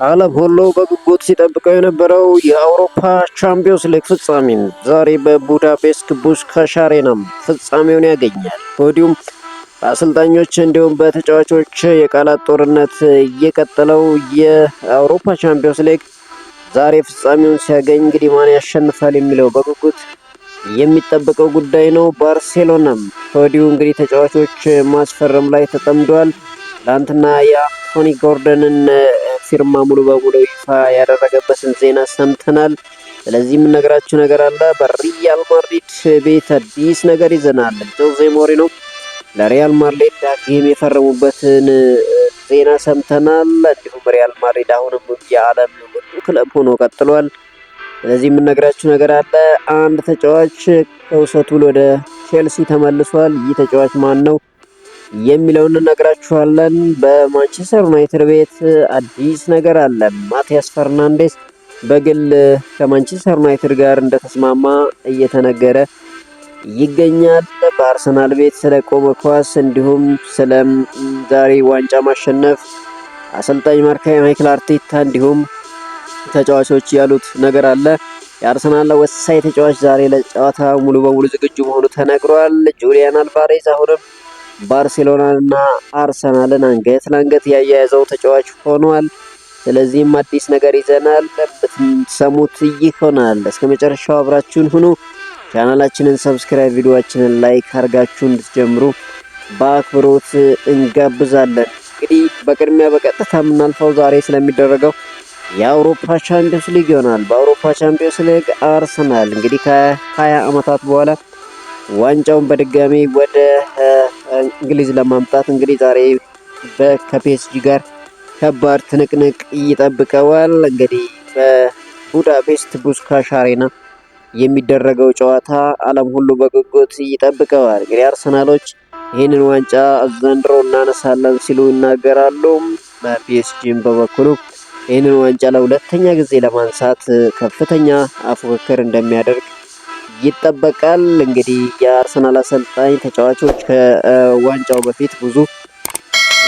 ዓለም ሁሉ በጉጉት ሲጠብቀው የነበረው የአውሮፓ ቻምፒዮንስ ሊግ ፍጻሜን ዛሬ በቡዳፔስት ፑሽካሽ አሬናም ፍጻሜውን ያገኛል። ፖዲዩም በአሰልጣኞች እንዲሁም በተጫዋቾች የቃላት ጦርነት እየቀጠለው የአውሮፓ ቻምፒዮንስ ሊግ ዛሬ ፍጻሜውን ሲያገኝ እንግዲህ ማን ያሸንፋል የሚለው በጉጉት የሚጠበቀው ጉዳይ ነው። ባርሴሎናም ፖዲዩ እንግዲህ ተጫዋቾች ማስፈረም ላይ ተጠምዷል። ትናንትና የአንቶኒ ጎርደንን ፊርማ ሙሉ በሙሉ ይፋ ያደረገበትን ዜና ሰምተናል። ስለዚህ የምነግራችሁ ነገር አለ። በሪያል ማድሪድ ቤት አዲስ ነገር ይዘናል። ጆዜ ሞሪኖ ለሪያል ማድሪድ ዳግም የፈረሙበትን ዜና ሰምተናል። እንዲሁም ሪያል ማድሪድ አሁንም የዓለም ውዱ ክለብ ሆኖ ቀጥሏል። ስለዚህ የምነግራችሁ ነገር አለ። አንድ ተጫዋች ከውሰት ውል ወደ ቼልሲ ተመልሷል። ይህ ተጫዋች ማን ነው የሚለውን እነግራችኋለን። በማንቸስተር ዩናይትድ ቤት አዲስ ነገር አለ። ማቲያስ ፈርናንዴስ በግል ከማንቸስተር ዩናይትድ ጋር እንደተስማማ እየተነገረ ይገኛል። በአርሰናል ቤት ስለ ቆመ ኳስ እንዲሁም ስለ ዛሬ ዋንጫ ማሸነፍ አሰልጣኝ ማይክል አርቴታ እንዲሁም ተጫዋቾች ያሉት ነገር አለ። የአርሰናል ወሳኝ ተጫዋች ዛሬ ለጨዋታ ሙሉ በሙሉ ዝግጁ መሆኑ ተነግሯል። ጁሊያን አልቫሬዝ አሁንም ባርሴሎናና አርሰናልን አንገት ለአንገት ያያያዘው ተጫዋች ሆኗል። ስለዚህም አዲስ ነገር ይዘናል። ለምትሰሙት ይሆናል። እስከ መጨረሻው አብራችሁን ሁኑ። ቻናላችንን ሰብስክራይብ፣ ቪዲዮአችንን ላይክ አድርጋችሁ እንድትጀምሩ በአክብሮት እንጋብዛለን። እንግዲህ በቅድሚያ በቀጥታ የምናልፈው ዛሬ ስለሚደረገው የአውሮፓ ቻምፒዮንስ ሊግ ይሆናል። በአውሮፓ ቻምፒዮንስ ሊግ አርሰናል እንግዲህ ከ20 ዓመታት በኋላ ዋንጫውን በድጋሚ ወደ እንግሊዝ ለማምጣት እንግዲህ ዛሬ ከፒኤስጂ ጋር ከባድ ትንቅንቅ ይጠብቀዋል። እንግዲህ በቡዳፔስት ፑሽካሽ አሬና የሚደረገው ጨዋታ ዓለም ሁሉ በጉጉት ይጠብቀዋል። እንግዲህ አርሰናሎች ይህንን ዋንጫ ዘንድሮ እናነሳለን ሲሉ ይናገራሉ። በፒኤስጂም በበኩሉ ይህንን ዋንጫ ለሁለተኛ ጊዜ ለማንሳት ከፍተኛ ፉክክር እንደሚያደርግ ይጠበቃል። እንግዲህ የአርሰናል አሰልጣኝ ተጫዋቾች ከዋንጫው በፊት ብዙ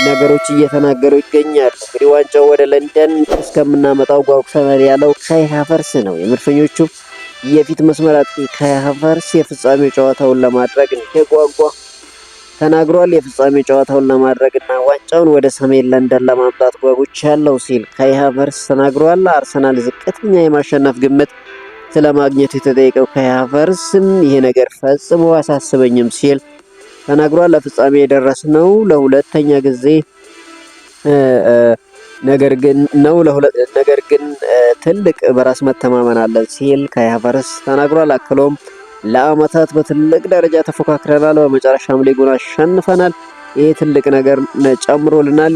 ነገሮች እየተናገሩ ይገኛሉ። እንግዲህ ዋንጫው ወደ ለንደን እስከምናመጣው ጓጉተናል ያለው ካይ ሃቨርትዝ ነው። የመድፈኞቹ የፊት መስመር አጥቂ ካይ ሃቨርትዝ የፍጻሜው ጨዋታውን ለማድረግ እንደጓጓ ተናግሯል። የፍጻሜው ጨዋታውን ለማድረግና ዋንጫውን ወደ ሰሜን ለንደን ለማምጣት ጓጉቻለሁ ሲል ካይ ሃቨርትዝ ተናግሯል። አርሰናል ዝቅተኛ የማሸነፍ ግምት ስለማግኘቱ የተጠየቀው ካይ ሃቨርትዝም ይሄ ነገር ፈጽሞ አሳስበኝም ሲል ተናግሯል። ለፍጻሜ የደረስነው ለሁለተኛ ጊዜ ነገር ግን ትልቅ በራስ መተማመን አለን ሲል ካይ ሃቨርትዝ ተናግሯል። አክሎም ለአመታት በትልቅ ደረጃ ተፎካክረናል፣ በመጨረሻም ሊጉን አሸንፈናል። ይሄ ትልቅ ነገር ጨምሮልናል፣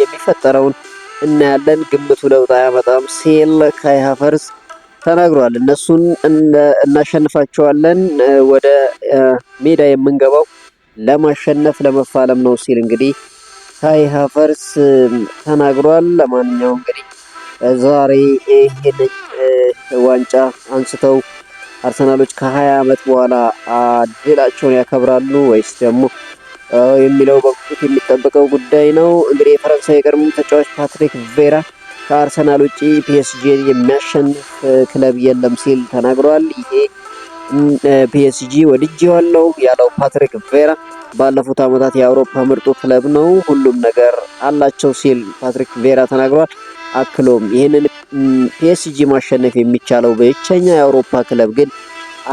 የሚፈጠረውን እናያለን፣ ግምቱ ለውጥ አያመጣም ሲል ካይ ሃቨርትዝ ተናግሯል። እነሱን እናሸንፋቸዋለን፣ ወደ ሜዳ የምንገባው ለማሸነፍ ለመፋለም ነው ሲል እንግዲህ ካይ ሃቨርትዝ ተናግሯል። ለማንኛውም እንግዲህ ዛሬ ይህን ዋንጫ አንስተው አርሰናሎች ከ20 ዓመት በኋላ ድላቸውን ያከብራሉ ወይስ ደግሞ የሚለው በጉጉት የሚጠበቀው ጉዳይ ነው። እንግዲህ የፈረንሳይ የቀድሞ ተጫዋች ፓትሪክ ቬራ ከአርሰናል ውጪ ፒኤስጂ የሚያሸንፍ ክለብ የለም ሲል ተናግሯል። ይሄ ፒኤስጂ ወድጄዋለሁ ያለው ፓትሪክ ቬራ ባለፉት ዓመታት የአውሮፓ ምርጡ ክለብ ነው፣ ሁሉም ነገር አላቸው ሲል ፓትሪክ ቬራ ተናግሯል። አክሎም ይህንን ፒኤስጂ ማሸነፍ የሚቻለው ብቸኛ የአውሮፓ ክለብ ግን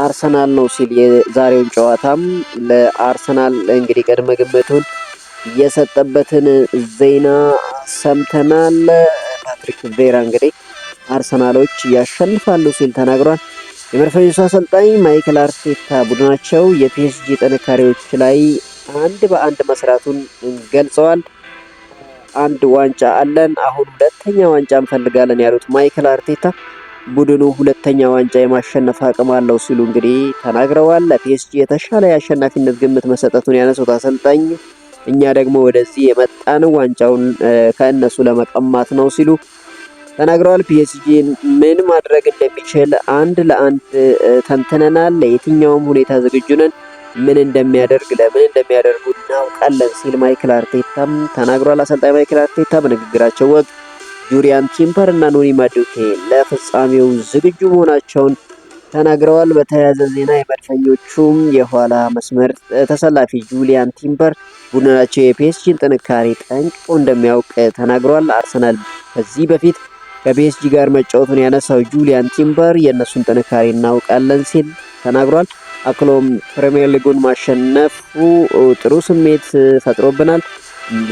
አርሰናል ነው ሲል የዛሬውን ጨዋታም ለአርሰናል እንግዲህ ቅድመ ግምቱን የሰጠበትን ዜና ሰምተናል። ፓትሪክ ቬራ እንግዲህ አርሰናሎች ያሸንፋሉ ሲል ተናግሯል። የመድፈኞቹ አሰልጣኝ ማይክል አርቴታ ቡድናቸው የፒኤስጂ ጥንካሬዎች ላይ አንድ በአንድ መስራቱን ገልጸዋል። አንድ ዋንጫ አለን፣ አሁን ሁለተኛ ዋንጫ እንፈልጋለን ያሉት ማይክል አርቴታ ቡድኑ ሁለተኛ ዋንጫ የማሸነፍ አቅም አለው ሲሉ እንግዲህ ተናግረዋል። ለፒኤስጂ የተሻለ የአሸናፊነት ግምት መሰጠቱን ያነሱት አሰልጣኝ እኛ ደግሞ ወደዚህ የመጣን ዋንጫውን ከእነሱ ለመቀማት ነው ሲሉ ተናግረዋል። ፒኤስጂ ምን ማድረግ እንደሚችል አንድ ለአንድ ተንትነናል፣ ለየትኛውም ሁኔታ ዝግጁ ነን፣ ምን እንደሚያደርጉ እናውቃለን ሲል ማይክል አርቴታም ተናግሯል። አሰልጣኝ ማይክል አርቴታ በንግግራቸው ወቅት ጁሪያን ቲምበር እና ኖኒ ማዱኬ ለፍጻሜው ዝግጁ መሆናቸውን ተናግረዋል። በተያያዘ ዜና የመድፈኞቹም የኋላ መስመር ተሰላፊ ጁሊያን ቲምበር ቡድናቸው የፒኤስጂን ጥንካሬ ጠንቅቆ እንደሚያውቅ ተናግሯል። አርሰናል ከዚህ በፊት ከፒኤስጂ ጋር መጫወቱን ያነሳው ጁሊያን ቲምበር የእነሱን ጥንካሬ እናውቃለን ሲል ተናግሯል። አክሎም ፕሪሚየር ሊጉን ማሸነፉ ጥሩ ስሜት ፈጥሮብናል።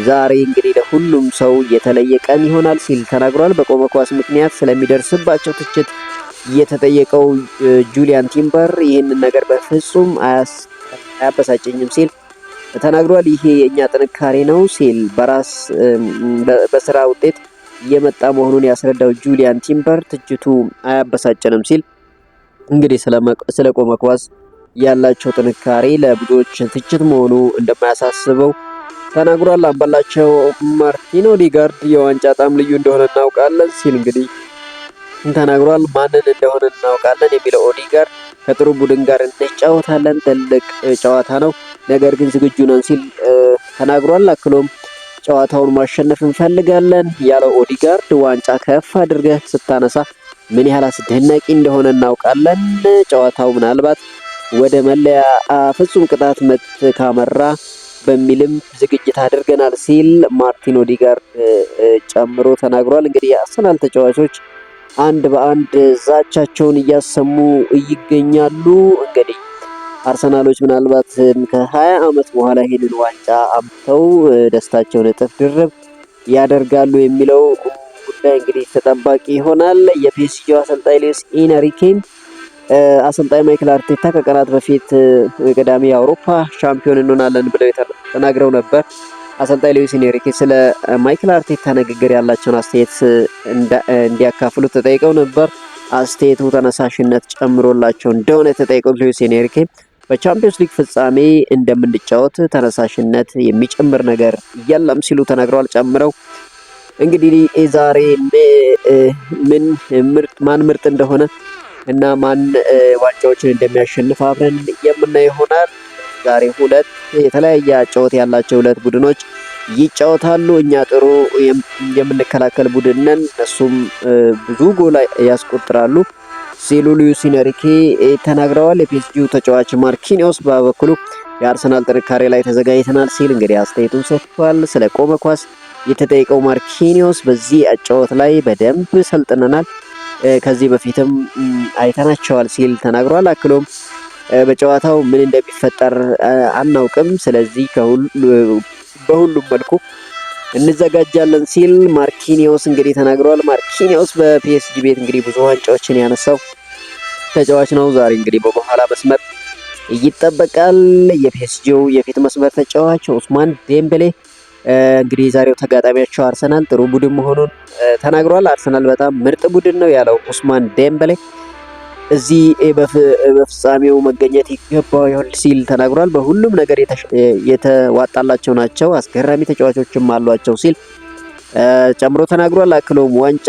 ዛሬ እንግዲህ ለሁሉም ሰው የተለየ ቀን ይሆናል ሲል ተናግሯል። በቆመ ኳስ ምክንያት ስለሚደርስባቸው ትችት የተጠየቀው ጁሊያን ቲምበር ይህንን ነገር በፍጹም አያበሳጨኝም ሲል ተናግሯል። ይሄ የእኛ ጥንካሬ ነው ሲል በስራ ውጤት እየመጣ መሆኑን ያስረዳው ጁሊያን ቲምበር ትችቱ አያበሳጨንም ሲል እንግዲህ ስለ ቆመ ኳስ ያላቸው ጥንካሬ ለብዙዎች ትችት መሆኑ እንደማያሳስበው ተናግሯል። አምበላቸው ማርቲን ኦዴጋርድ የዋንጫ ጣም ልዩ እንደሆነ እናውቃለን ሲል እንግዲህ ተናግሯል። ማንን እንደሆነ እናውቃለን የሚለው ኦዴጋርድ ከጥሩ ቡድን ጋር እንጫወታለን፣ ትልቅ ጨዋታ ነው፣ ነገር ግን ዝግጁ ነን ሲል ተናግሯል። አክሎም ጨዋታውን ማሸነፍ እንፈልጋለን ያለው ኦዴጋርድ ዋንጫ ከፍ አድርገህ ስታነሳ ምን ያህል አስደናቂ እንደሆነ እናውቃለን። ጨዋታው ምናልባት ወደ መለያ ፍጹም ቅጣት ምት ካመራ በሚልም ዝግጅት አድርገናል ሲል ማርቲን ኦዴጋርድ ጨምሮ ተናግሯል። እንግዲህ የአርሰናል ተጫዋቾች አንድ በአንድ ዛቻቸውን እያሰሙ ይገኛሉ። እንግዲህ አርሰናሎች ምናልባት ከ20 ዓመት በኋላ ይሄንን ዋንጫ አምጥተው ደስታቸውን እጥፍ ድርብ ያደርጋሉ የሚለው ጉዳይ እንግዲህ ተጠባቂ ይሆናል። የፒኤስጂው አሰልጣኝ ሉዊስ ኢንሪኬ አሰልጣኝ ማይክል አርቴታ ከቀናት በፊት ቅዳሜ የአውሮፓ ሻምፒዮን እንሆናለን ብለው ተናግረው ነበር። አሰልጣኝ ሉዊስ ኢንሪኬ ስለ ማይክል አርቴታ ንግግር ያላቸውን አስተያየት እንዲያካፍሉ ተጠይቀው ነበር። አስተያየቱ ተነሳሽነት ጨምሮላቸው እንደሆነ የተጠየቁት ሉዊስ ኢንሪኬ በቻምፒዮንስ ሊግ ፍጻሜ እንደምንጫወት ተነሳሽነት የሚጨምር ነገር የለም ሲሉ ተናግረዋል። ጨምረው እንግዲህ ዛሬ ማን ምርጥ እንደሆነ እና ማን ዋንጫዎችን እንደሚያሸንፍ አብረን የምናየው ይሆናል። ዛሬ ሁለት የተለያየ ጨዋታ ያላቸው ሁለት ቡድኖች ይጫወታሉ። እኛ ጥሩ የምንከላከል ቡድን ነን፣ እነሱም ብዙ ጎል ያስቆጥራሉ ሲሉ ሉዊስ ኢንሪኬ ተናግረዋል። የፒኤስጂው ተጫዋች ማርኪኒዮስ በበኩሉ የአርሰናል ጥንካሬ ላይ ተዘጋጅተናል ሲል እንግዲህ አስተያየቱን ሰጥቷል። ስለ ቆመ ኳስ የተጠየቀው ማርኪኒዮስ በዚህ አጫወት ላይ በደንብ ሰልጥነናል፣ ከዚህ በፊትም አይተናቸዋል ሲል ተናግሯል። አክሎም በጨዋታው ምን እንደሚፈጠር አናውቅም፣ ስለዚህ በሁሉም መልኩ እንዘጋጃለን ሲል ማርኪኒዮስ እንግዲህ ተናግሯል። ማርኪኒዮስ በፒኤስጂ ቤት እንግዲህ ብዙ ዋንጫዎችን ያነሳው ተጫዋች ነው። ዛሬ እንግዲህ በኋላ መስመር ይጠበቃል። የፒኤስጂው የፊት መስመር ተጫዋች ኡስማን ዴምቤሌ እንግዲህ ዛሬው ተጋጣሚያቸው አርሰናል ጥሩ ቡድን መሆኑን ተናግሯል። አርሰናል በጣም ምርጥ ቡድን ነው ያለው ኡስማን ዴምቤሌ እዚህ በፍጻሜው መገኘት ይገባው ይሆን ሲል ተናግሯል። በሁሉም ነገር የተዋጣላቸው ናቸው፣ አስገራሚ ተጫዋቾችም አሏቸው ሲል ጨምሮ ተናግሯል። አክሎም ዋንጫ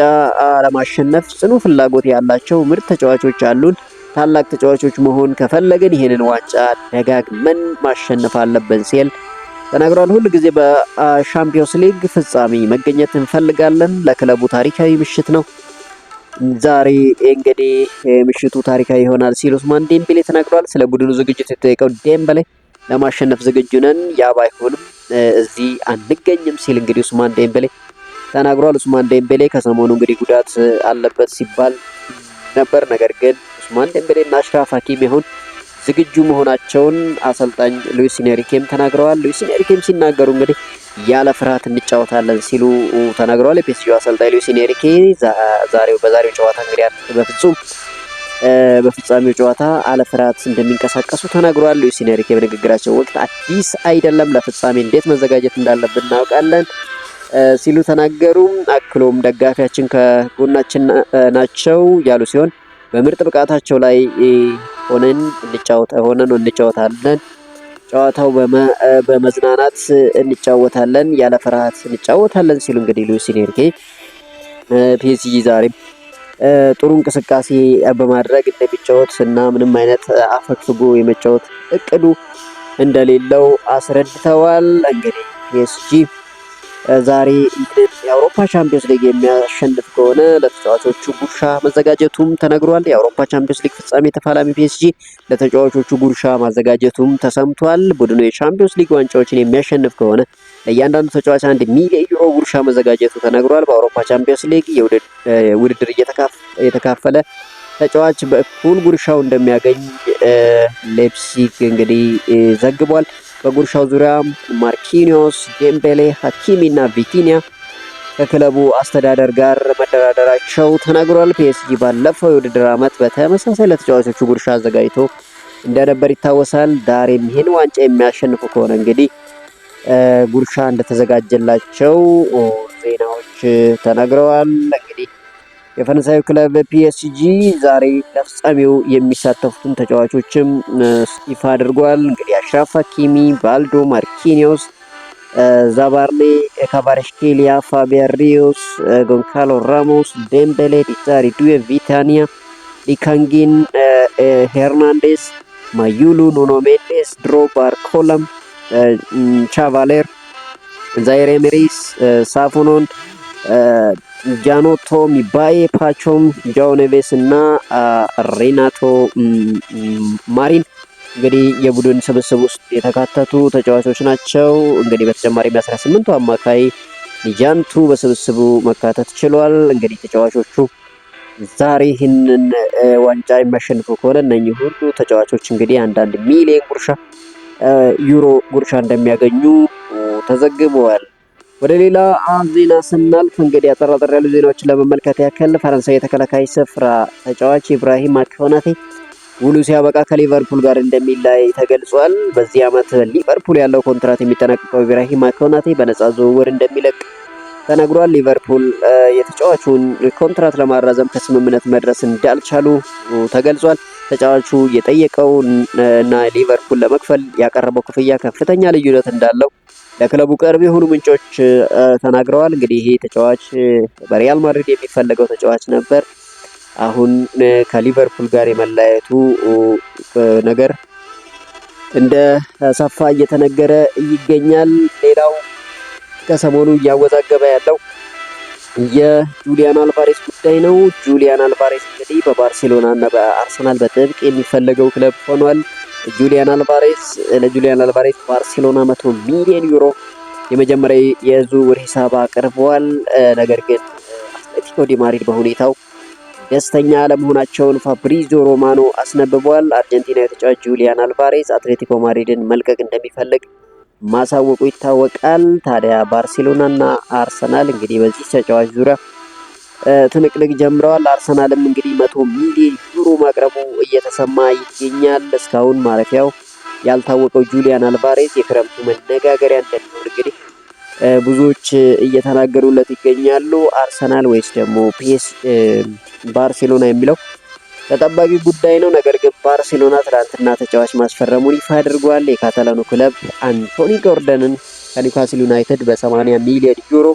ለማሸነፍ ጽኑ ፍላጎት ያላቸው ምርጥ ተጫዋቾች አሉን። ታላቅ ተጫዋቾች መሆን ከፈለግን ይህንን ዋንጫ ደጋግመን ማሸነፍ አለብን ሲል ተናግሯል። ሁል ጊዜ በሻምፒዮንስ ሊግ ፍጻሜ መገኘት እንፈልጋለን። ለክለቡ ታሪካዊ ምሽት ነው። ዛሬ እንግዲህ ምሽቱ ታሪካዊ ይሆናል ሲል ኡስማን ዴምቤሌ ተናግሯል። ስለ ቡድኑ ዝግጅት የተጠየቀው ዴምቤሌ ለማሸነፍ ዝግጁ ነን፣ ያ ባይሆንም እዚህ አንገኝም ሲል እንግዲህ ኡስማን ዴምቤሌ ተናግሯል። ኡስማን ዴምቤሌ ከሰሞኑ እንግዲህ ጉዳት አለበት ሲባል ነበር። ነገር ግን ኡስማን ዴምቤሌ እና አሽራፍ ሀኪሚ አሁን ዝግጁ መሆናቸውን አሰልጣኝ ሉዊስ ኢንሪኬም ተናግረዋል። ሉዊስ ኢንሪኬም ሲናገሩ እንግዲህ ያለ ፍርሃት እንጫወታለን ሲሉ ተናግረዋል። የፒኤስጂው አሰልጣኝ ሉዊስ ኢንሪኬ በዛሬው ጨዋታ እንግዲህ በፍጻሜው ጨዋታ አለ ፍርሃት እንደሚንቀሳቀሱ ተናግረዋል። ሉዊስ ኢንሪኬ በንግግራቸው ወቅት አዲስ አይደለም፣ ለፍጻሜ እንዴት መዘጋጀት እንዳለብን እናውቃለን ሲሉ ተናገሩ። አክሎም ደጋፊያችን ከጎናችን ናቸው ያሉ ሲሆን በምርጥ ብቃታቸው ላይ ሆነን እንጫወታለን፣ ጨዋታው በመዝናናት እንጫወታለን፣ ያለ ፍርሃት እንጫወታለን ሲሉ እንግዲህ ሉዊስ ኢንሪኬ ፒኤስጂ ዛሬም ጥሩ እንቅስቃሴ በማድረግ እንደሚጫወት እና ምንም አይነት አፈግፍጎ የመጫወት እቅዱ እንደሌለው አስረድተዋል። እንግዲህ ፒኤስጂ ዛሬ ይህንን የአውሮፓ ቻምፒዮንስ ሊግ የሚያሸንፍ ከሆነ ለተጫዋቾቹ ጉርሻ መዘጋጀቱም ተነግሯል። የአውሮፓ ቻምፒዮንስ ሊግ ፍጻሜ ተፋላሚ ፒኤስጂ ለተጫዋቾቹ ጉርሻ ማዘጋጀቱም ተሰምቷል። ቡድኑ የቻምፒዮንስ ሊግ ዋንጫዎችን የሚያሸንፍ ከሆነ ለእያንዳንዱ ተጫዋች 1 ሚሊዮን ዩሮ ጉርሻ መዘጋጀቱ ተነግሯል። በአውሮፓ ቻምፒዮንስ ሊግ ውድድር የተካፈለ ተጫዋች በእኩል ጉርሻው እንደሚያገኝ ሌፕሲግ እንግዲህ ዘግቧል። በጉርሻው ዙሪያ ማርኪኒዮስ፣ ዴምቤሌ፣ ሀኪሚ እና ቪቲኒያ ከክለቡ አስተዳደር ጋር መደራደራቸው ተናግሯል። ፒኤስጂ ባለፈው የውድድር ዓመት በተመሳሳይ ለተጫዋቾቹ ጉርሻ አዘጋጅቶ እንደነበር ይታወሳል። ዛሬም ይህን ዋንጫ የሚያሸንፉ ከሆነ እንግዲህ ጉርሻ እንደተዘጋጀላቸው ዜናዎች ተናግረዋል። እንግዲህ የፈረንሳዩ ክለብ ፒኤስጂ ዛሬ ለፍጻሜው የሚሳተፉትን ተጫዋቾችም ይፋ አድርጓል። እንግዲህ አሽራፍ ሀኪሚ፣ ባልዶ፣ ማርኪኒዮስ፣ ዛባርኔ፣ ካቫራትስኬሊያ፣ ፋቢያን ሪዮስ፣ ጎንካሎ ራሞስ፣ ዴምቤሌ፣ ዲዛሪ ዱዌ፣ ቪታኒያ፣ ሊካንጊን፣ ሄርናንዴስ፣ ማዩሉ፣ ኑኖ ሜንዴስ፣ ድሮግባ፣ ኮለም፣ ቻቫሌር፣ ዛይር ኤሜሪስ፣ ሳፎኖን፣ ጃኖቶ፣ ሚባዬ፣ ፓቾም፣ ጃኦ ኔቬስ እና ሬናቶ ማሪን እንግዲህ የቡድን ስብስብ ውስጥ የተካተቱ ተጫዋቾች ናቸው። እንግዲህ በተጨማሪም የ18ቱ አማካይ ኒጃንቱ በስብስቡ መካተት ችሏል። እንግዲህ ተጫዋቾቹ ዛሬ ይህንን ዋንጫ የሚያሸንፉ ከሆነ እነኚህ ሁሉ ተጫዋቾች እንግዲህ 1 ሚሊዮን ዩሮ ጉርሻ እንደሚያገኙ ተዘግበዋል። ወደ ሌላ ዜና ስናልፍ እንግዲህ አጠራጠር ያሉ ዜናዎችን ለመመልከት ያክል ፈረንሳይ የተከላካይ ስፍራ ተጫዋች ኢብራሂማ ኮናቴ ውሉ ሲያበቃ ከሊቨርፑል ጋር እንደሚለያይ ተገልጿል። በዚህ ዓመት ሊቨርፑል ያለው ኮንትራት የሚጠናቀቀው ኢብራሂማ ኮናቴ በነፃ ዝውውር እንደሚለቅ ተነግሯል። ሊቨርፑል የተጫዋቹን ኮንትራት ለማራዘም ከስምምነት መድረስ እንዳልቻሉ ተገልጿል። ተጫዋቹ የጠየቀው እና ሊቨርፑል ለመክፈል ያቀረበው ክፍያ ከፍተኛ ልዩነት እንዳለው ለክለቡ ቅርብ የሆኑ ምንጮች ተናግረዋል። እንግዲህ ይሄ ተጫዋች በሪያል ማድሪድ የሚፈለገው ተጫዋች ነበር። አሁን ከሊቨርፑል ጋር የመለያየቱ ነገር እንደ ሰፋ እየተነገረ ይገኛል። ሌላው ከሰሞኑ እያወዛገበ ያለው የጁሊያን አልቫሬስ ጉዳይ ነው። ጁሊያን አልቫሬስ እንግዲህ በባርሴሎና እና በአርሰናል በጥብቅ የሚፈለገው ክለብ ሆኗል። ለጁሊያን አልቫሬስ ባርሴሎና 100 ሚሊዮን ዩሮ የመጀመሪያ የዝውውር ሂሳብ አቅርበዋል። ነገር ግን አትሌቲኮ ዲ ማድሪድ በሁኔታው ደስተኛ አለመሆናቸውን ፋብሪዚዮ ሮማኖ አስነብቧል። አርጀንቲናዊ ተጫዋች ጁሊያን አልቫሬስ አትሌቲኮ ማድሪድን መልቀቅ እንደሚፈልግ ማሳወቁ ይታወቃል። ታዲያ ባርሴሎና እና አርሰናል እንግዲህ በዚህ ተጫዋች ዙሪያ ትንቅንቅ ጀምረዋል። አርሰናልም እንግዲህ 100 ሚሊዮን ዩሮ ማቅረቡ እየተሰማ ይገኛል። እስካሁን ማረፊያው ያልታወቀው ጁሊያን አልቫሬስ የክረምቱ መነጋገሪያ እንደሚሆን እንግዲህ ብዙዎች እየተናገሩለት ይገኛሉ። አርሰናል ወይስ ደግሞ ባርሴሎና የሚለው ተጠባቂ ጉዳይ ነው። ነገር ግን ባርሴሎና ትናንትና ተጫዋች ማስፈረሙን ይፋ አድርጓል። የካታላኑ ክለብ አንቶኒ ጎርደንን ከኒውካስል ዩናይትድ በ80 ሚሊዮን ዩሮ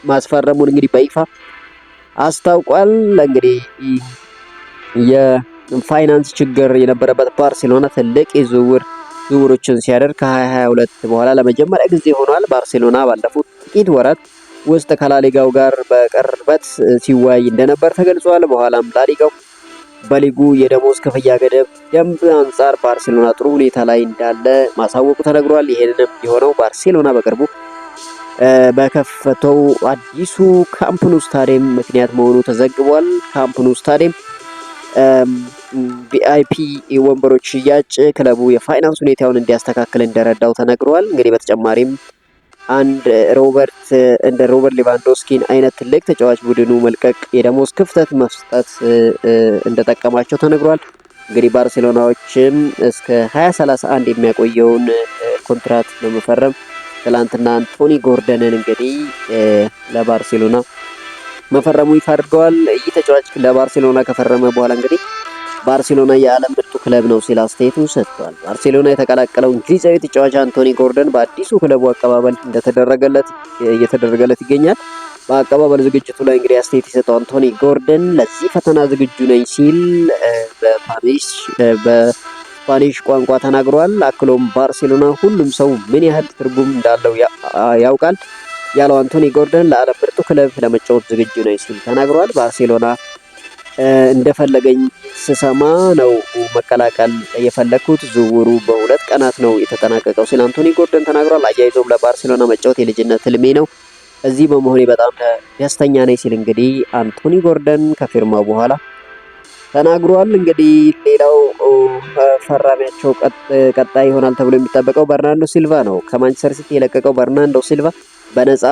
ማስፈረሙን እንግዲህ በይፋ አስታውቋል። እንግዲህ የፋይናንስ ችግር የነበረበት ባርሴሎና ትልቅ ዝውውሮችን ሲያደርግ ከ2022 በኋላ ለመጀመሪያ ጊዜ ሆኗል። ባርሴሎና ባለፉት ጥቂት ወራት ውስጥ ከላሊጋው ጋር በቅርበት ሲወያይ እንደነበር ተገልጿል። በኋላም ላሊጋው በሊጉ የደሞዝ ክፍያ ገደብ ደንብ አንጻር ባርሴሎና ጥሩ ሁኔታ ላይ እንዳለ ማሳወቁ ተነግሯል። ይሄንንም የሆነው ባርሴሎና በቅርቡ በከፈተው አዲሱ ካምፕ ኑ ስታዲየም ምክንያት መሆኑ ተዘግቧል። ካምፕ ኑ ስታዲየም ቪአይፒ ወንበሮች ሽያጭ ክለቡ የፋይናንስ ሁኔታውን እንዲያስተካክል እንደረዳው ተነግሯል። እንግዲህ በተጨማሪም ሮበርት ሌቫንዶስኪን አይነት ትልቅ ተጫዋች ቡድኑ መልቀቅ የደሞዝ ክፍተት መፍጠት እንደጠቀማቸው ተነግሯል። እንግዲህ ባርሴሎናዎችም እስከ 2031 የሚያቆየውን ኮንትራት በመፈረም ትላንትና አንቶኒ ጎርደንን እንግዲህ ለባርሴሎና መፈረሙ ይፋ አድርገዋል። ይህ ተጫዋች ለባርሴሎና ከፈረመ በኋላ እንግዲህ ባርሴሎና የዓለም ምርጡ ክለብ ነው ሲል አስተያየቱን ሰጥቷል። ባርሴሎና የተቀላቀለው እንግሊዛዊ ተጫዋች አንቶኒ ጎርደን በአዲሱ ክለቡ አቀባበል እየተደረገለት ይገኛል። በአቀባበል ዝግጅቱ ላይ እንግዲህ አስተያየት የሰጠው አንቶኒ ጎርደን ለዚህ ፈተና ዝግጁ ነኝ ሲል በስፓኒሽ ቋንቋ ተናግሯል። አክሎም ባርሴሎና ሁሉም ሰው ምን ያህል ትርጉም እንዳለው ያውቃል። ያለው አንቶኒ ጎርደን ለዓለም ምርጡ ክለብ ለመጫወት ዝግጁ ነኝ ሲል ተናግሯል። ባርሴሎና እንደፈለገኝ ስሰማ ነው መቀላቀል የፈለኩት። ዝውውሩ በ2 ቀናት ነው የተጠናቀቀው ሲል አንቶኒ ጎርደን ተናግሯል። አያይዞም ለባርሴሎና መጫወት የልጅነት ህልሜ ነው፣ እዚህ በመሆኔ በጣም ደስተኛ ነኝ ሲል እንግዲህ አንቶኒ ጎርደን ከፊርማው በኋላ ተናግሯል። እንግዲህ ሌላው ፈራሚያቸው ቀጣይ ይሆናል ተብሎ የሚጠበቀው በርናንዶ ሲልቫ ነው። ከማንቸስተር ሲቲ የለቀቀው በርናንዶ ሲልቫ በነፃ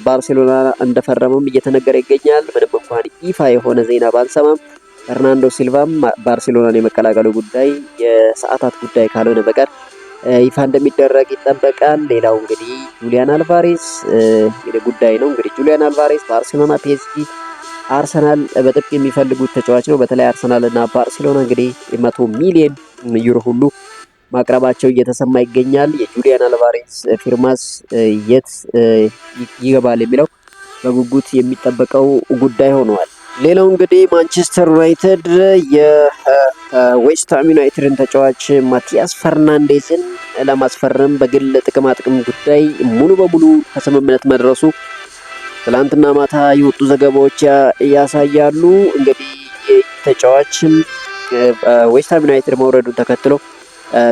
ባርሴሎና እንደፈረመም እየተነገረ ይገኛል። ምንም እንኳን ይፋ የሆነ ዜና ባንሰማም በርናንዶ ሲልቫም ባርሴሎናን የመቀላቀሉ ጉዳይ የሰዓታት ጉዳይ ካልሆነ በቀር ይፋ እንደሚደረግ ይጠበቃል። ሌላው እንግዲህ ጁሊያን አልቫሬስ ጉዳይ ነው። እንግዲህ ጁሊያን አልቫሬስ ባርሴሎና፣ ፒኤስጂ፣ አርሰናል በጥብቅ የሚፈልጉት ተጫዋች ነው። በተለይ አርሰናል እና ባርሴሎና እንግዲህ 100 ሚሊዮን ዩሮ ሁሉ ማቅረባቸው እየተሰማ ይገኛል። የጁሊያን አልቫሬስ ፊርማስ የት ይገባል የሚለው በጉጉት የሚጠበቀው ጉዳይ ሆኗል። ሌላው እንግዲህ ማንቸስተር ዩናይትድ የዌስትሃም ዩናይትድን ተጫዋች ማቲያስ ፈርናንዴዝን ለማስፈረም በግል ጥቅማጥቅም ጉዳይ ሙሉ በሙሉ ከስምምነት መድረሱ ትላንትና ማታ የወጡ ዘገባዎች ያሳያሉ። እንግዲህ ተጫዋችም ዌስትሃም ዩናይትድ መውረዱን ተከትሎ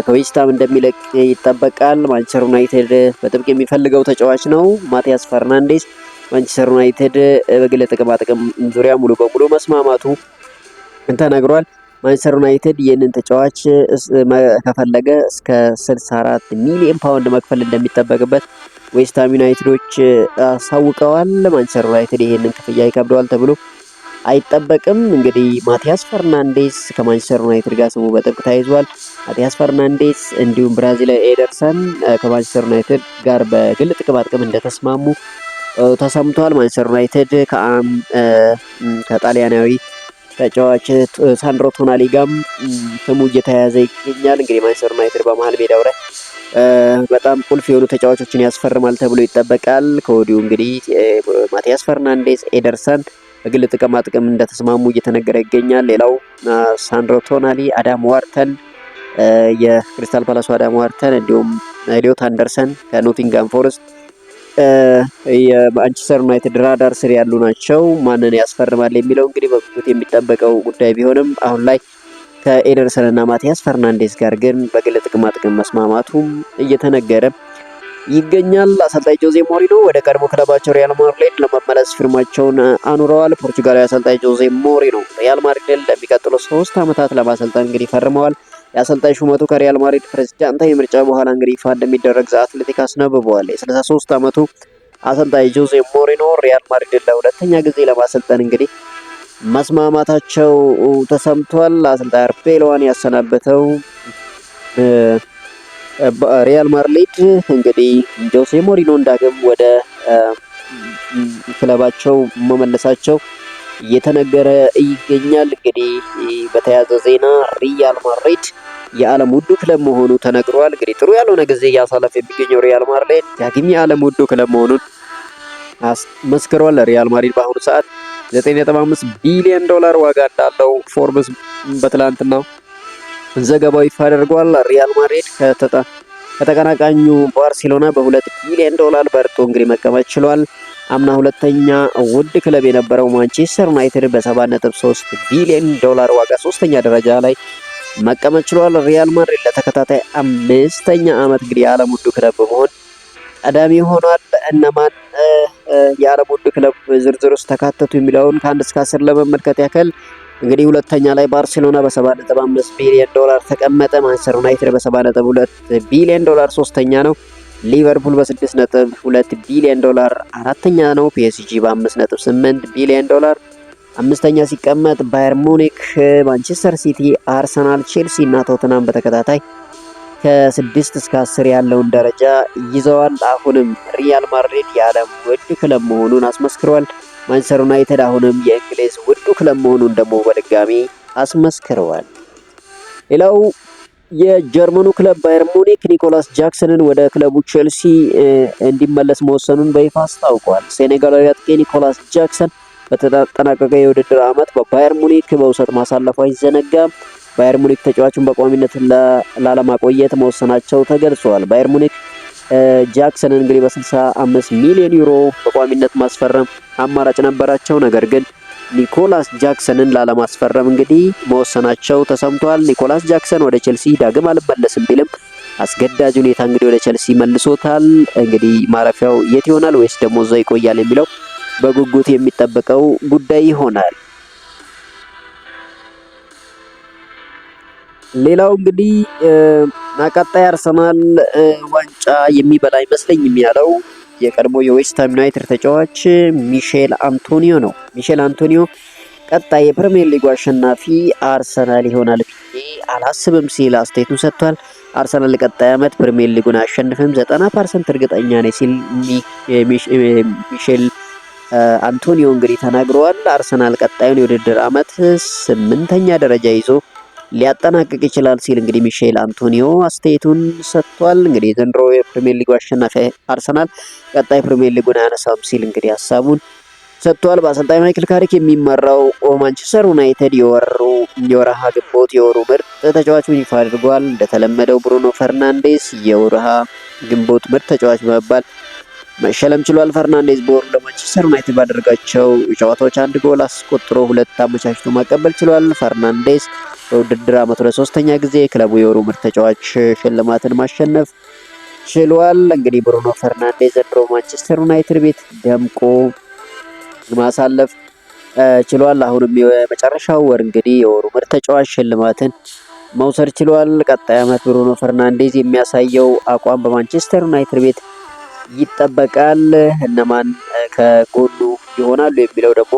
ከዌስትሃም እንደሚለቅ ይጠበቃል። ማንቸስተር ዩናይትድ በጥብቅ የሚፈልገው ተጫዋች ነው ማቲያስ ፈርናንዴዝ። ማንቸስተር ዩናይትድ በግል ጥቅማጥቅም ዙሪያ ሙሉ በሙሉ መስማማቱ ተነግሯል። ማንቸስተር ዩናይትድ ይህንን ተጫዋች ከፈለገ እስከ 64 ሚሊዮን ፓውንድ መክፈል እንደሚጠበቅበት ዌስትሃም ዩናይትዶች አሳውቀዋል። ማንቸስተር ዩናይትድ ይህንን ክፍያ ይከብደዋል ተብሎ አይጠበቅም። እንግዲህ ማቲያስ ፈርናንዴዝ ከማንቸስተር ዩናይትድ ጋር ስሙ በጥብቅ ተያይዟል። ማቲያስ ፈርናንዴዝ እንዲሁም ብራዚላዊ ኤደርሰን ከማንቸስተር ዩናይትድ ጋር በግል ጥቅማጥቅም እንደተስማሙ ተሰምቷል። ማንቸስተር ዩናይትድ ከጣሊያናዊ ተጫዋች ሳንድሮ ቶናሊ ጋርም ስሙ እየተያያዘ ይገኛል። እንግዲህ ማንቸስተር ዩናይትድ በመሃል ሜዳው ላይ በጣም ቁልፍ የሆኑ ተጫዋቾችን ያስፈርማል ተብሎ ይጠበቃል። ከወዲሁ እንግዲህ ማቲያስ ፈርናንዴዝ፣ ኤደርሰን በግል ጥቅማጥቅም እንደተስማሙ እየተነገረ ይገኛል። ሌላው ሳንድሮ ቶናሊ፣ አዳም ዋርተን የክሪስታል ፓላሱ አዳም ዋርተን እንዲሁም ኤሊዮት አንደርሰን ከኖቲንጋም ፎረስት የማንቸስተር ዩናይትድ ራዳር ስር ያሉ ናቸው። ማንን ያስፈርማል የሚለው እንግዲህ በጉጉት የሚጠበቀው ጉዳይ ቢሆንም አሁን ላይ ከኤደርሰን እና ማቲያስ ፈርናንዴዝ ጋር ግን በግል ጥቅማጥቅም መስማማቱም እየተነገረ ይገኛል። አሰልጣኝ ጆዜ ሞሪኖ ወደ ቀድሞ ክለባቸው ሪያል ማድሪድ ለመመለስ ፊርማቸውን አኑረዋል። ፖርቹጋላዊ አሰልጣኝ ጆዜ ሞሪኖ ሪያል ማድሪድን ለሚቀጥሉ 3 ዓመታት ለማሰልጠን እንግዲህ ፈርመዋል። የአሰልጣኝ ሹመቱ ከሪያል ማድሪድ ፕሬዝዳንታዊ ምርጫ በኋላ እንግዲህ ይፋ እንደሚደረግ ዘ አትሌቲክ አስነብበዋል። የ63 ዓመቱ አሰልጣኝ ጆዜ ሞሪኖ ሪያል ማድሪድን ለሁለተኛ ጊዜ ለማሰልጠን እንግዲህ መስማማታቸው ተሰምቷል። አሰልጣኝ አርቤሎዋን ያሰናበተው ሪያል ማድሪድ እንግዲህ ጆዜ ሞሪኖ ዳግም ወደ ክለባቸው መመለሳቸው እየተነገረ ይገኛል። እንግዲህ በተያያዘ ዜና ሪያል ማድሪድ የዓለም ውዱ ክለብ መሆኑ ተነግሯል። እንግዲህ ጥሩ ያልሆነ ጊዜ እያሳለፈ የሚገኘው ሪያል ማድሪድ ዳግም የዓለም ውዱ ክለብ መሆኑን መስክሯል። ሪያል ማድሪድ በአሁኑ ሰዓት $9.5 ቢሊዮን ዋጋ እንዳለው ፎርብስ በትላንትናው ዘገባው ይፋ አድርጓል። ሪያል ማድሪድ ከተቀናቃኙ ባርሴሎና $2 ቢሊዮን በርቶ እንግዲህ መቀመጥ ችሏል። አምና ሁለተኛ ውድ ክለብ የነበረው ማንቸስተር ዩናይትድ በ7.3 ቢሊዮን ዋጋ 3ኛ ደረጃ ላይ መቀመጥ ችሏል። ሪያል ማድሪድ ለተከታታይ 5ኛ ዓመት እንግዲህ የዓለም ውዱ ክለብ በመሆን ቀዳሚ ሆኗል። እነማን የዓለም ውዱ ክለብ ዝርዝር ውስጥ ተካተቱ የሚለውን ከ1 እስከ 10 ለመመልከት ያክል እንግዲህ ሁለተኛ ላይ ባርሴሎና በ7.5 ቢሊዮን ተቀመጠ። ማንቸስተር ዩናይትድ በ7.2 ቢሊዮን ሶስተኛ ነው። ሊቨርፑል በ6.2 ቢሊዮን አራተኛ ነው። ፒኤስጂ በ5.8 ቢሊዮን አምስተኛ ሲቀመጥ፣ ባየር ሙኒክ፣ ማንቸስተር ሲቲ፣ አርሰናል፣ ቼልሲ እና ቶተናም በተከታታይ ከ6 እስከ 10 ያለውን ደረጃ ይዘዋል። አሁንም ሪያል ማድሪድ የዓለም ውድ ክለብ መሆኑን አስመስክሯል። ማንቸስተር ዩናይትድ አሁንም የእንግሊዝ ውዱ ክለብ መሆኑን ደግሞ በድጋሚ አስመስክረዋል። ሌላው የጀርመኑ ክለብ ባየር ሙኒክ ኒኮላስ ጃክሰንን ወደ ክለቡ ቼልሲ እንዲመለስ መወሰኑን በይፋ አስታውቋል። ሴኔጋላዊ አጥቂ ኒኮላስ ጃክሰን በተጠናቀቀ የውድድር ዓመት በባየር ሙኒክ በውሰት ማሳለፉ አይዘነጋም። ባየር ሙኒክ ተጫዋቹን በቋሚነት ላለማቆየት መወሰናቸው ተገልጿል። ባየር ሙኒክ ጃክሰንን እንግዲህ በ65 ሚሊዮን ዩሮ በቋሚነት ማስፈረም አማራጭ ነበራቸው። ነገር ግን ኒኮላስ ጃክሰንን ላለማስፈረም እንግዲህ መወሰናቸው ተሰምቷል። ኒኮላስ ጃክሰን ወደ ቼልሲ ዳግም አልመለስም ቢልም አስገዳጅ ሁኔታ እንግዲህ ወደ ቼልሲ መልሶታል። እንግዲህ ማረፊያው የት ይሆናል ወይስ ደግሞ እዛ ይቆያል የሚለው በጉጉት የሚጠበቀው ጉዳይ ይሆናል። ሌላው እንግዲህ ቀጣይ አርሰናል ዋንጫ የሚበላ አይመስለኝም ያለው የቀድሞ የዌስትሃም ዩናይትድ ተጫዋች ሚሼል አንቶኒዮ ነው። ሚሼል አንቶኒዮ ቀጣይ የፕሪሚየር ሊጉ አሸናፊ አርሰናል ይሆናል ብዬ አላስብም ሲል አስተያየቱን ሰጥቷል። አርሰናል ቀጣይ ዓመት ፕሪሚየር ሊጉን አያሸንፍም 90% እርግጠኛ ነኝ ሲል ሚሼል አንቶኒዮ እንግዲህ ተናግረዋል። አርሰናል ቀጣዩን የውድድር ዓመት 8ኛ ደረጃ ይዞ ሊያጠናቅቅ ይችላል ሲል እንግዲህ ሚሼል አንቶኒዮ አስተያየቱን ሰጥቷል። እንግዲህ ዘንድሮ የፕሪሚየር ሊጉ አሸናፊ አርሰናል ቀጣይ ፕሪሚየር ሊጉን አያነሳም ሲል እንግዲህ ሀሳቡን ሰጥቷል። በአሰልጣኝ ማይክል ካሪክ የሚመራው ማንቸስተር ዩናይትድ የወርሃ ግንቦት የወሩ ምርጥ ተጫዋቹን ይፋ አድርጓል። እንደተለመደው ብሩኖ ፈርናንዴስ የወርሃ ግንቦት ምርጥ ተጫዋች በመባል መሸለም ችሏል። ፈርናንዴዝ በወሩ ለማንቸስተር ዩናይትድ ባደረጋቸው ጨዋታዎች 1 ጎል አስቆጥሮ 2 አመቻችቶ ማቀበል ችሏል። ፈርናንዴዝ በውድድር ዓመቱ ለሶስተኛ ጊዜ ክለቡ የወሩ ምርጥ ተጫዋች ሽልማትን ማሸነፍ ችሏል። እንግዲህ ብሩኖ ፈርናንዴዝ ዘንድሮ ማንቸስተር ዩናይትድ ቤት ደምቆ ማሳለፍ ችሏል። አሁንም የመጨረሻው ወር እንግዲህ የወሩ ምርጥ ተጫዋች ሽልማትን መውሰድ ችሏል። ቀጣይ ዓመት ብሩኖ ፈርናንዴዝ የሚያሳየው አቋም በማንቸስተር ዩናይትድ ቤት ይጠበቃል። እነማን ከጎኑ ይሆናሉ የሚለው ደግሞ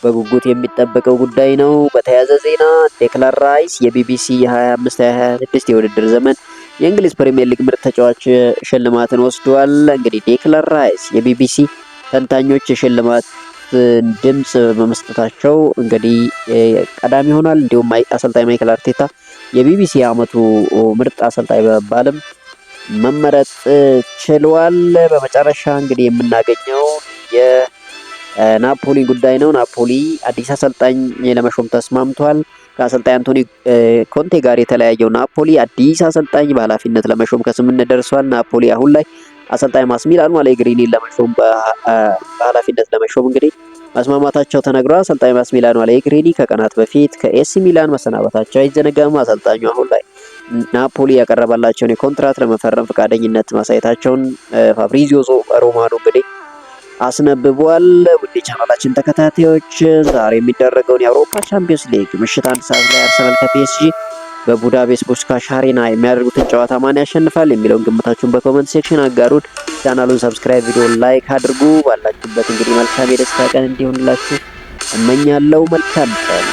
በጉጉት የሚጠበቀው ጉዳይ ነው። በተያያዘ ዜና ዴክላን ራይስ የቢቢሲ የ25-26 የውድድር ዘመን የእንግሊዝ ፕሪሚየር ሊግ ምርጥ ተጫዋች ሽልማትን ወስዷል። እንግዲህ ዴክላን ራይስ የቢቢሲ ተንታኞች የሽልማት ድምጽ በመስጠታቸው እንግዲህ ቀዳሚ ይሆናል። እንዲሁም አሰልጣኝ ማይክል አርቴታ የቢቢሲ የዓመቱ ምርጥ አሰልጣኝ በመባልም መመረጥ ችሏል። በመጨረሻ እንግዲህ የምናገኘው የናፖሊ ጉዳይ ነው። ናፖሊ አዲስ አሰልጣኝ ለመሾም ተስማምቷል። ከአሰልጣኝ አንቶኒ ኮንቴ ጋር የተለያየው ናፖሊ አዲስ አሰልጣኝ በኃላፊነት ለመሾም ከስምምነት ደርሷል። ናፖሊ አሁን ላይ አሰልጣኝ ማስሚላኖ አሌግሪኒን ለመሾም በኃላፊነት ለመሾም እንግዲህ መስማማታቸው ተነግሯል። አሰልጣኝ ማስሚላኖ አሌግሪኒ ከቀናት በፊት ከኤሲ ሚላን መሰናበታቸው አይዘነጋም። አሰልጣኙ አሁን ላይ ናፖሊ ያቀረበላቸውን የኮንትራት ለመፈረም ፈቃደኝነት ማሳየታቸውን ፋብሪዚዮ ሮማኖ እንግዲህ አስነብቧል። ውድ ቻናላችን ተከታታዮች ዛሬ የሚደረገውን የአውሮፓ ቻምፒየንስ ሊግ ምሽት 1 ሰዓት ላይ አርሰናል ከፒኤስጂ በቡዳፔስት ፑሽካሽ አሬና የሚያደርጉትን ጨዋታ ማን ያሸንፋል የሚለውን ግምታችሁን በኮመንት ሴክሽን አጋሩን። ቻናሉን ሰብስክራይብ፣ ቪዲዮ ላይክ አድርጉ። ባላችሁበት እንግዲህ መልካም የደስታ ቀን እንዲሆንላችሁ እመኛለሁ። መልካም ቀን